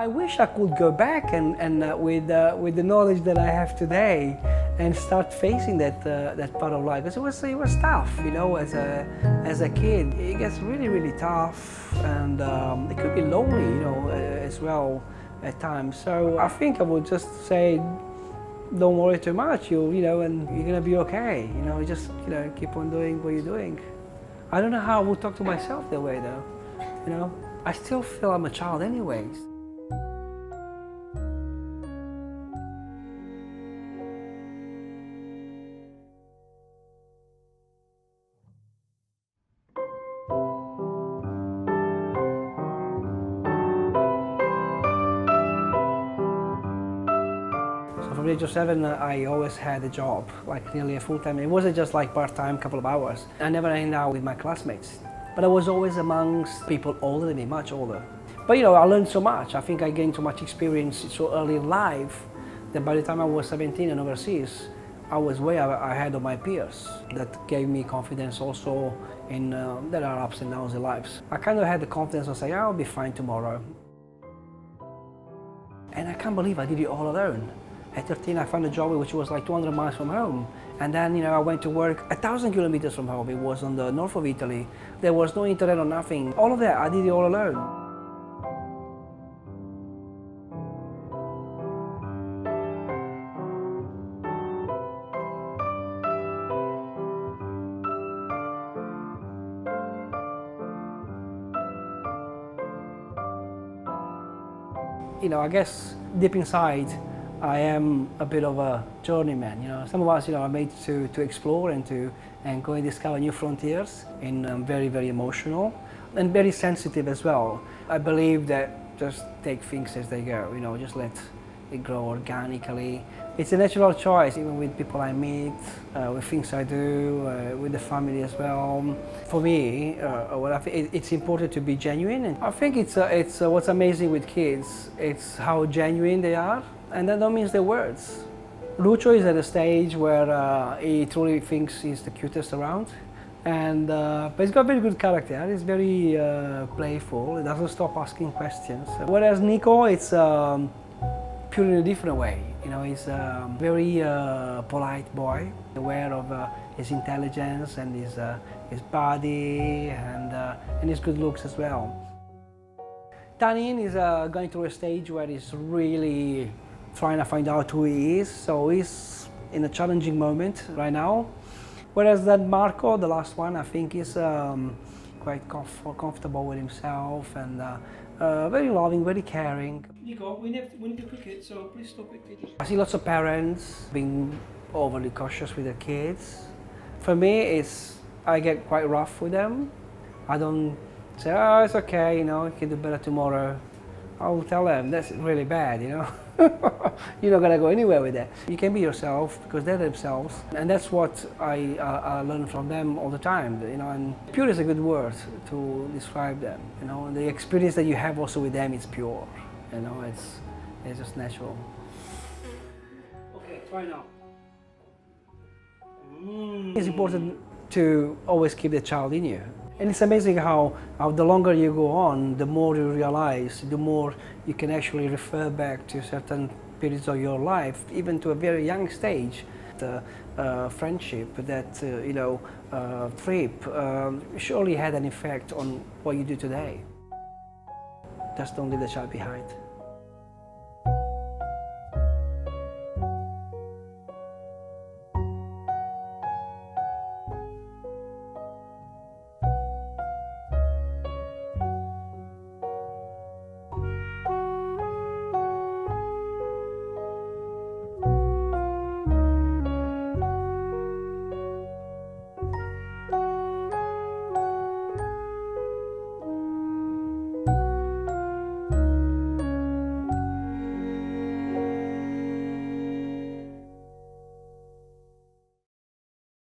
I wish I could go back and with the knowledge that I have today, and start facing that part of life, because it was tough, you know, as a kid. It gets really tough, and it could be lonely, you know, as well at times. So I think I would just say, don't worry too much, you know, and you're gonna be okay. You know, just keep on doing what you're doing. I don't know how I would talk to myself that way though. You know, I still feel I'm a child anyways. So from the age of 7, I always had a job, like nearly a full-time. It wasn't just like part-time, couple of hours. I never hanged out with my classmates, but I was always amongst people older than me, much older. But you know, I learned so much. I think I gained so much experience so early in life that by the time I was 17 and overseas, I was way ahead of my peers. That gave me confidence also in, there are ups and downs in lives. I kind of had the confidence of saying, I'll be fine tomorrow. And I can't believe I did it all alone. At 13, I found a job which was like 200 miles from home. And then, you know, I went to work 1,000 kilometers from home. It was on the north of Italy. There was no internet or nothing. All of that, I did it all alone. You know, I guess deep inside, I am a bit of a journeyman. You know, some of us, you know, are made to explore and go and discover new frontiers. And I'm very emotional and very sensitive as well. I believe that just take things as they go. You know, just let it grow organically. It's a natural choice, even with people I meet, with things I do, with the family as well. For me, it's important to be genuine. And I think it's what's amazing with kids. It's how genuine they are, and that don't mean the words. Lucio is at a stage where he truly thinks he's the cutest around, and but he's got a very good character. He's very playful. He doesn't stop asking questions. Whereas Nico, it's pure in a different way. You know, he's a very polite boy, aware of his intelligence and his body and his good looks as well. Tanin is going through a stage where he's really trying to find out who he is, so he's in a challenging moment right now. Whereas that Marco, the last one, I think is quite comfortable with himself and very loving, very caring. Nico, we need to cook it, so please stop it. I see lots of parents being overly cautious with their kids. For me, I get quite rough with them. I don't say, oh, it's okay, you know, you can do better tomorrow. I'll tell them, that's really bad, you know. You're not gonna go anywhere with that. You can be yourself because they're themselves, and that's what I learn from them all the time, you know. And pure is a good word to describe them, you know. And the experience that you have also with them is pure, you know. It's just natural. Okay, try now. It's important to always keep the child in you. And it's amazing how the longer you go on, the more you realize, the more you can actually refer back to certain periods of your life, even to a very young stage. The friendship, that trip, surely had an effect on what you do today. Just don't leave the child behind.